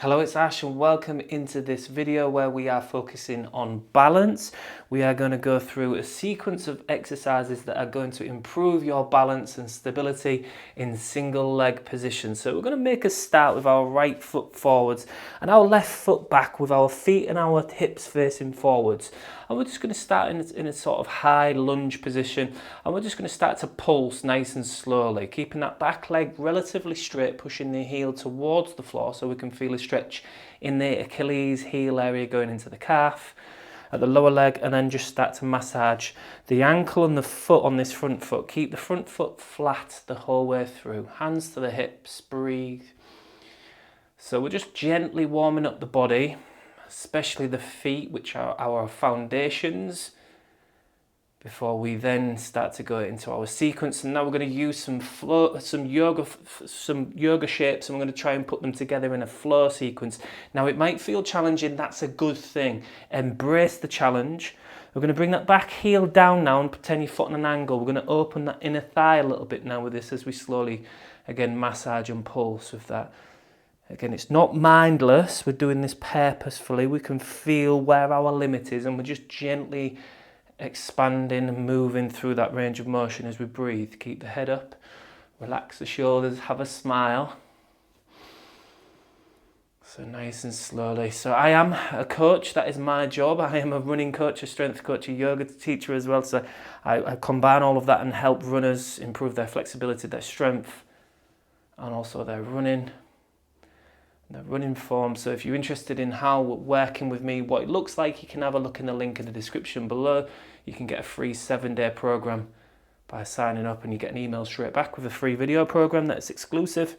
Hello, it's Ash and welcome into this video where we are focusing on balance. We are going to go through a sequence of exercises that are going to improve your balance and stability in single leg positions. So we're going to make a start with our right foot forwards and our left foot back with our feet and our hips facing forwards. And we're just going to start in a sort of high lunge position, and we're just going to start to pulse nice and slowly, keeping that back leg relatively straight, pushing the heel towards the floor so we can feel a stretch in the Achilles heel area going into the calf at the lower leg, and then just start to massage the ankle and the foot on this front foot. Keep the front foot flat the whole way through, hands to the hips, breathe. So we're just gently warming up the body, especially the feet, which are our foundations, before we then start to go into our sequence. And now we're going to use some yoga shapes, and we're going to try and put them together in a flow sequence. Now it might feel challenging, that's a good thing. Embrace the challenge. We're going to bring that back heel down now and pretend your foot on an angle. We're going to open that inner thigh a little bit now with this as we slowly again massage and pulse with that. Again, it's not mindless, we're doing this purposefully. We can feel where our limit is and we're just gently expanding and moving through that range of motion as we breathe. Keep the head up, relax the shoulders, have a smile. So nice and slowly. So I am a coach, that is my job. I am a running coach, a strength coach, a yoga teacher as well. So I combine all of that and help runners improve their flexibility, their strength, and also their running form. So if you're interested in how working with me, what it looks like, you can have a look in the link in the description below. You can get a free 7-day program by signing up, and you get an email straight back with a free video program that's exclusive.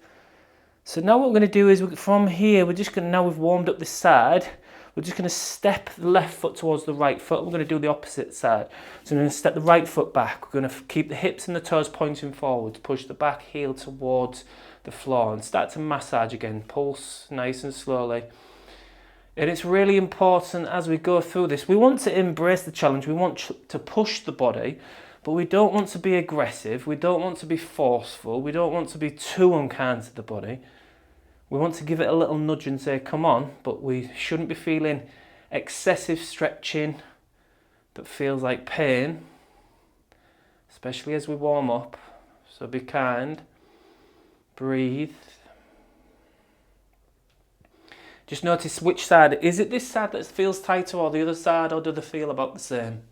So now what we're going to do is from here, we're just going to, now we've warmed up this side, we're just going to step the left foot towards the right foot. We're going to do the opposite side. So we're going to step the right foot back. We're going to keep the hips and the toes pointing forwards, push the back heel towards the floor and start to massage again. Pulse nice and slowly. And it's really important as we go through this, we want to embrace the challenge. We want to push the body, but we don't want to be aggressive. We don't want to be forceful. We don't want to be too unkind to the body. We want to give it a little nudge and say, come on, but we shouldn't be feeling excessive stretching that feels like pain, especially as we warm up. So be kind, breathe. Just notice which side. Is it this side that feels tighter or the other side, or do they feel about the same?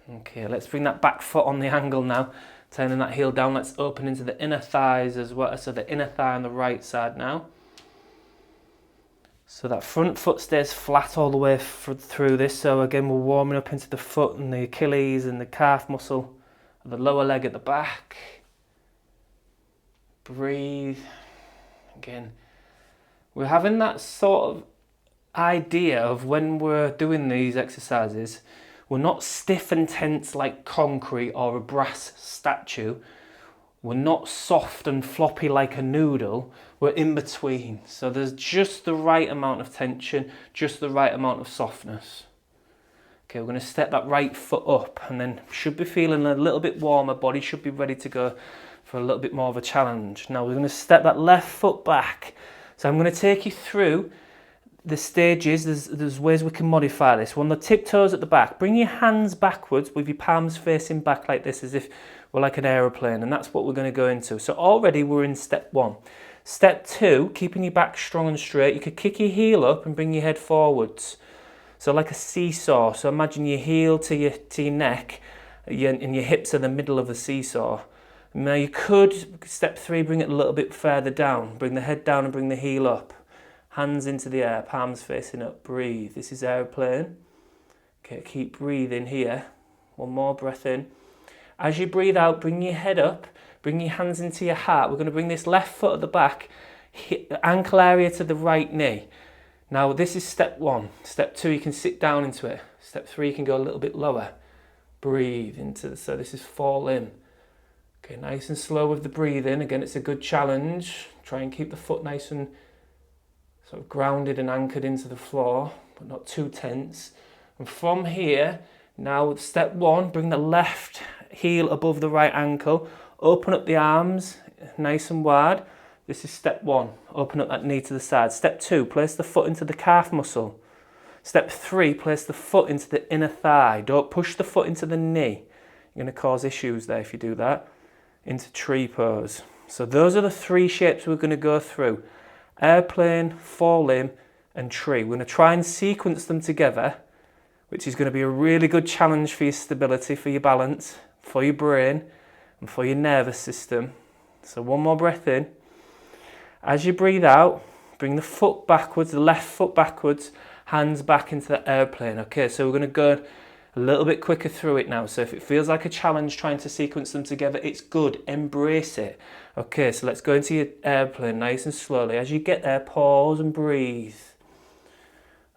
Okay, let's bring that back foot on the angle now. Turning that heel down, let's open into the inner thighs as well. So the inner thigh on the right side now. So that front foot stays flat all the way through this. So again, we're warming up into the foot and the Achilles and the calf muscle, and the lower leg at the back. Breathe. Again, we're having that sort of idea of when we're doing these exercises, we're not stiff and tense like concrete or a brass statue. We're not soft and floppy like a noodle. We're in between. So there's just the right amount of tension, just the right amount of softness. Okay, we're going to step that right foot up and then should be feeling a little bit warmer. Body should be ready to go for a little bit more of a challenge. Now we're going to step that left foot back. So I'm going to take you through the stages. There's ways we can modify this. We're on the tiptoes at the back. Bring your hands backwards with your palms facing back like this, as if we're like an aeroplane, and that's what we're going to go into. So already we're in step 1. Step 2, keeping your back strong and straight. You could kick your heel up and bring your head forwards. So like a seesaw. So imagine your heel to your neck, and your hips are the middle of the seesaw. Now you could, step 3, bring it a little bit further down. Bring the head down and bring the heel up. Hands into the air, palms facing up, breathe. This is airplane. Okay, keep breathing here. One more breath in. As you breathe out, bring your head up, bring your hands into your heart. We're going to bring this left foot at the back, hit the ankle area to the right knee. Now this is step 1. Step 2, you can sit down into it. Step 3, you can go a little bit lower. Breathe into so this is fall in. Okay, nice and slow with the breathing. Again, it's a good challenge. Try and keep the foot nice and sort of grounded and anchored into the floor, but not too tense. And from here, now step 1, bring the left heel above the right ankle, open up the arms nice and wide. This is step 1, open up that knee to the side. Step 2, place the foot into the calf muscle. Step 3, place the foot into the inner thigh. Don't push the foot into the knee. You're going to cause issues there if you do that. Into tree pose. So those are the 3 shapes we're going to go through. Airplane, forelimb and tree. We're going to try and sequence them together, which is going to be a really good challenge for your stability, for your balance, for your brain and for your nervous system. So one more breath in. As you breathe out, bring the foot backwards, the left foot backwards, hands back into the airplane. Okay, so we're going to go a little bit quicker through it now. So if it feels like a challenge trying to sequence them together, it's good. Embrace it. Okay, so let's go into your airplane nice and slowly. As you get there, pause and breathe.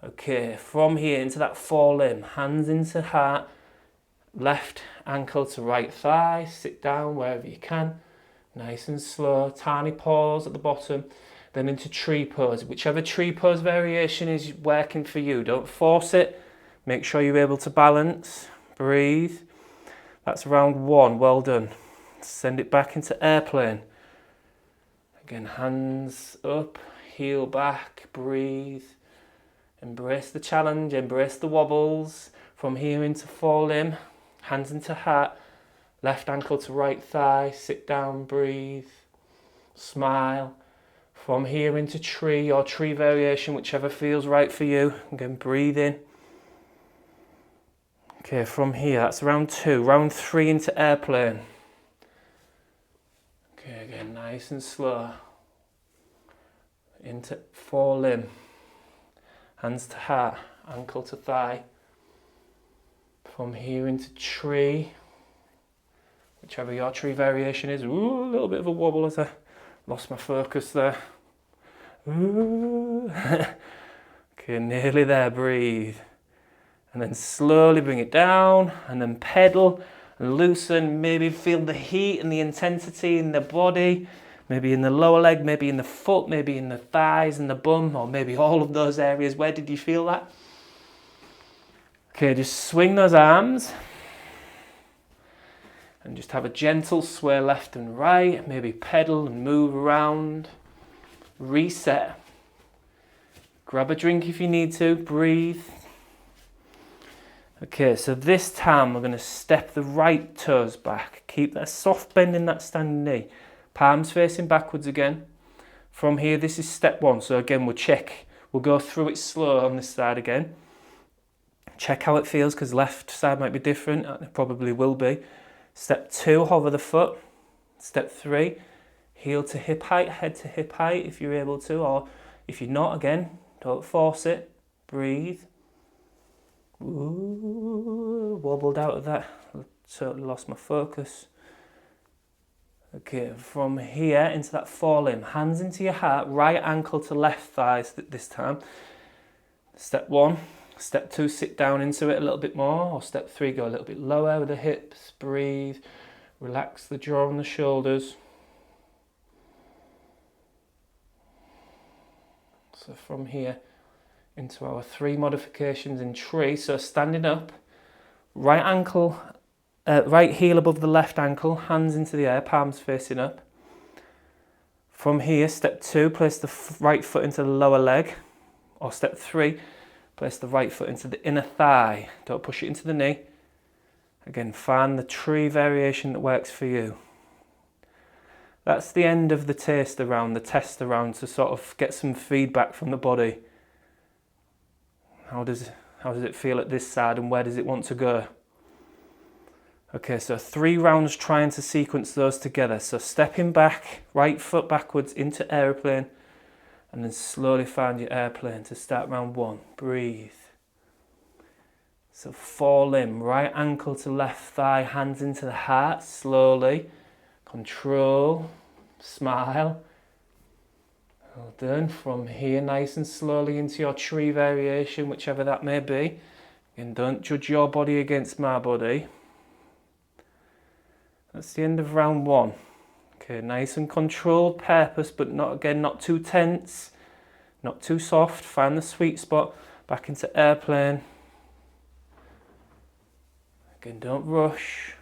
Okay, from here into that forelimb, hands into heart, left ankle to right thigh, sit down wherever you can. Nice and slow, tiny pause at the bottom, then into tree pose. Whichever tree pose variation is working for you, don't force it. Make sure you're able to balance, breathe. That's round 1, well done. Send it back into airplane. Again, hands up, heel back, breathe. Embrace the challenge, embrace the wobbles. From here into forelimb, hands into heart, left ankle to right thigh, sit down, breathe, smile. From here into tree or tree variation, whichever feels right for you. Again, breathe in. Okay, from here, that's round 2. Round 3 into airplane. Okay, again, nice and slow. Into forelimb. Hands to heart, ankle to thigh. From here into tree. Whichever your tree variation is. Ooh, a little bit of a wobble as I lost my focus there. Ooh. Okay, nearly there, breathe. And then slowly bring it down and then pedal and loosen. Maybe feel the heat and the intensity in the body. Maybe in the lower leg, maybe in the foot, maybe in the thighs and the bum, or maybe all of those areas. Where did you feel that? Okay, just swing those arms. And just have a gentle sway left and right. Maybe pedal and move around. Reset. Grab a drink if you need to. Breathe. Okay, so this time we're going to step the right toes back. Keep that soft bend in that standing knee. Palms facing backwards again. From here, this is step 1. So again, we'll go through it slow on this side again. Check how it feels, because left side might be different. It probably will be. Step 2, hover the foot. Step 3, heel to hip height, head to hip height if you're able to, or if you're not, again, don't force it. Breathe. Ooh, wobbled out of that. Totally lost my focus. Okay, from here into that forelimb, hands into your heart, right ankle to left thigh this time. Step 1. Step 2, sit down into it a little bit more, or step 3, go a little bit lower with the hips, breathe, relax the jaw and the shoulders. So from here into our 3 modifications in tree. So standing up, right ankle, right heel above the left ankle, hands into the air, palms facing up. From here, step 2, place the right foot into the lower leg, or step 3, place the right foot into the inner thigh. Don't push it into the knee. Again, find the tree variation that works for you. That's the end of the test around to sort of get some feedback from the body. How does it feel at this side, and where does it want to go? Okay, so 3 rounds trying to sequence those together. So stepping back, right foot backwards into aeroplane, and then slowly find your airplane to start round 1. Breathe. So forelimb, right ankle to left thigh, hands into the heart, slowly. Control, smile. Well done. From here, nice and slowly into your tree variation, whichever that may be. Again, don't judge your body against my body. That's the end of round 1. Okay, nice and controlled purpose, but not too tense, not too soft. Find the sweet spot. Back into airplane. Again, don't rush.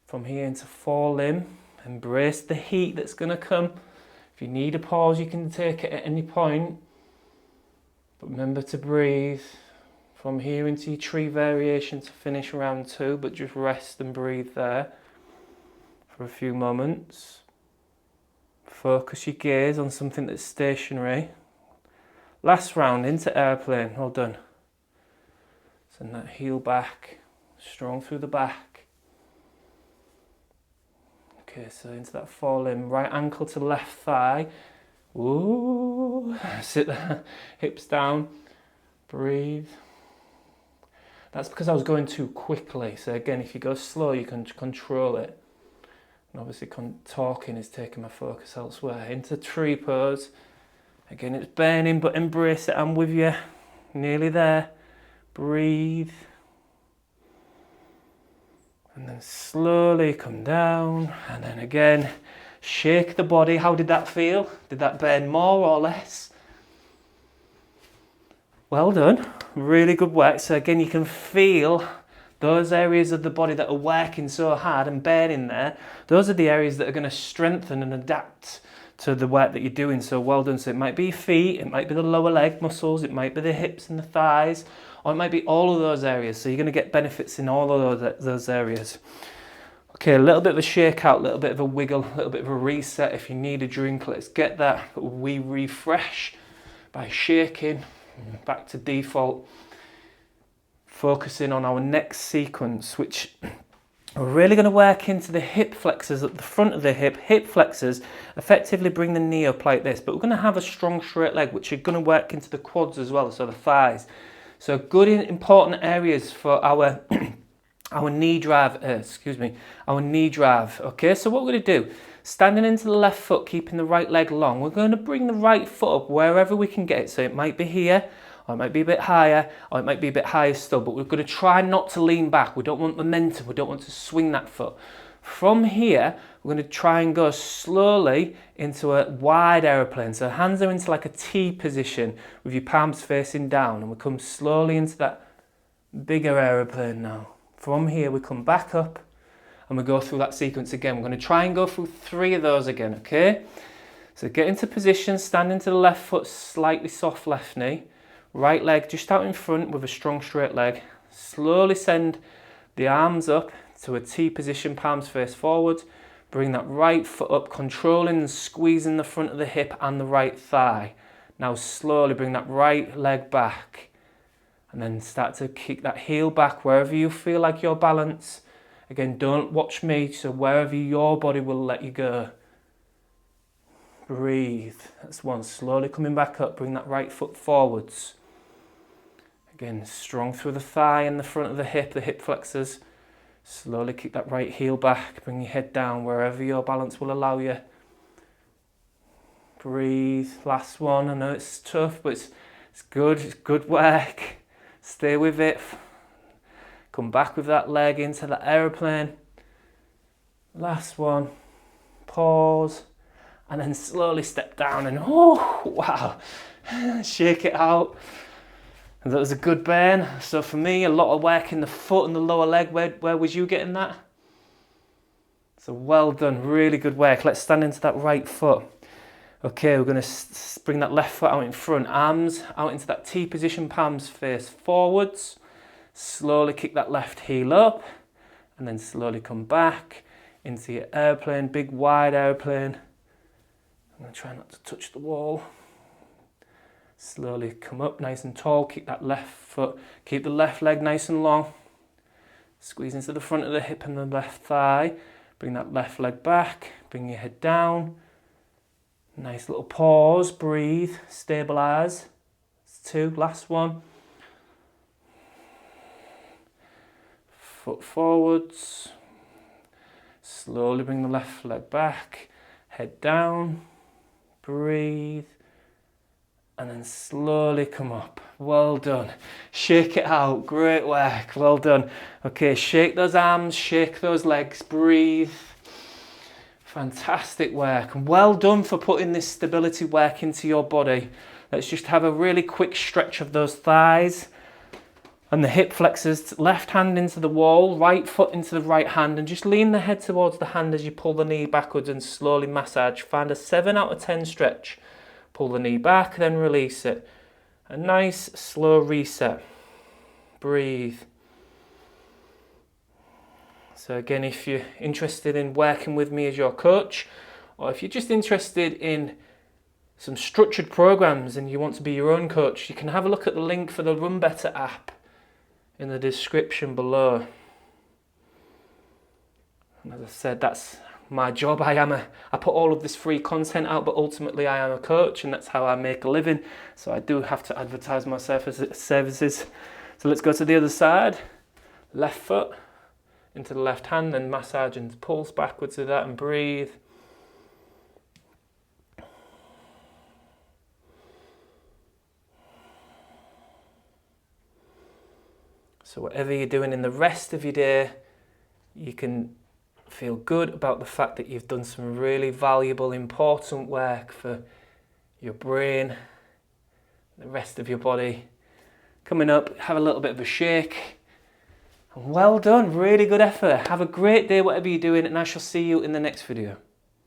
From here into forelimb, Embrace the heat that's going to come. If you need a pause, you can take it at any point. But remember to breathe from here into your tree variation to finish round 2, but just rest and breathe there for a few moments. Focus your gaze on something that's stationary. Last round into airplane, well done. Send that heel back, strong through the back. Okay, so into that forelimb, right ankle to left thigh. Ooh, sit there, hips down, breathe. That's because I was going too quickly. So again, if you go slow, you can control it. And obviously talking is taking my focus elsewhere. Into tree pose. Again, it's burning, but embrace it. I'm with you. Nearly there. Breathe. And then slowly come down. And then again, shake the body. How did that feel? Did that burn more or less? Well done. Really good work. So again, you can feel those areas of the body that are working so hard and burning there. Those are the areas that are going to strengthen and adapt to the work that you're doing. So well done. So it might be your feet, it might be the lower leg muscles, it might be the hips and the thighs, or it might be all of those areas. So you're going to get benefits in all of those areas. Okay, a little bit of a shake out, a little bit of a wiggle, a little bit of a reset. If you need a drink, let's get that. But we refresh by shaking back to default. Focusing on our next sequence, which we're really going to work into the hip flexors at the front of the hip. Hip flexors effectively bring the knee up like this, but we're going to have a strong straight leg, which are going to work into the quads as well, so the thighs. So good important areas for our our knee drive. Our knee drive. Okay, so what we're going to do, standing into the left foot, keeping the right leg long, we're going to bring the right foot up wherever we can get it. So it might be here, or it might be a bit higher, or it might be a bit higher still, but we're going to try not to lean back. We don't want momentum, we don't want to swing that foot. From here, we're going to try and go slowly into a wide aeroplane. So hands are into like a T position with your palms facing down, and we come slowly into that bigger aeroplane now. From here, we come back up, and we go through that sequence again. We're going to try and go through 3 of those again, okay? So get into position, stand into the left foot, slightly soft left knee. Right leg just out in front with a strong straight leg. Slowly send the arms up to a T position, palms face forward. Bring that right foot up, controlling and squeezing the front of the hip and the right thigh. Now slowly bring that right leg back. And then start to kick that heel back wherever you feel like your balance. Again, don't watch me, so wherever your body will let you go. Breathe. That's one. Slowly coming back up, bring that right foot forwards. Again, strong through the thigh and the front of the hip flexors. Slowly kick that right heel back, bring your head down wherever your balance will allow you. Breathe. Last one. I know it's tough, but it's good work. Stay with it. Come back with that leg into the aeroplane. Last one. Pause. And then slowly step down and oh, wow. Shake it out. And that was a good burn. So for me, a lot of work in the foot and the lower leg. Where was you getting that? So well done, really good work. Let's stand into that right foot. Okay, we're going to bring that left foot out in front. Arms out into that T position, palms face forwards. Slowly kick that left heel up. And then slowly come back into your airplane, big wide airplane. I'm going to try not to touch the wall. Slowly come up nice and tall, kick that left foot, keep the left leg nice and long. Squeeze into the front of the hip and the left thigh. Bring that left leg back, bring your head down. Nice little pause, breathe, stabilize. That's 2, last one. Foot forwards. Slowly bring the left leg back, head down, breathe. And then slowly come up. Well done. Shake it out. Great work. Well done. Okay, shake those arms, shake those legs, breathe. Fantastic work. And well done for putting this stability work into your body. Let's just have a really quick stretch of those thighs. And the hip flexors, left hand into the wall, right foot into the right hand, and just lean the head towards the hand as you pull the knee backwards and slowly massage. Find a 7 out of 10 stretch. Pull the knee back, then release it. A nice slow reset. Breathe. So again, if you're interested in working with me as your coach, or if you're just interested in some structured programs and you want to be your own coach, you can have a look at the link for the Run Better app in the description below. And as I said, that's my job. I put all of this free content out, but ultimately I am a coach, and that's how I make a living. So I do have to advertise my services. So let's go to the other side. Left foot into the left hand, then massage and pulse backwards with that and breathe. So whatever you're doing in the rest of your day, you can feel good about the fact that you've done some really valuable, important work for your brain, the rest of your body. Coming up, have a little bit of a shake. And well done, really good effort. Have a great day, whatever you're doing, and I shall see you in the next video.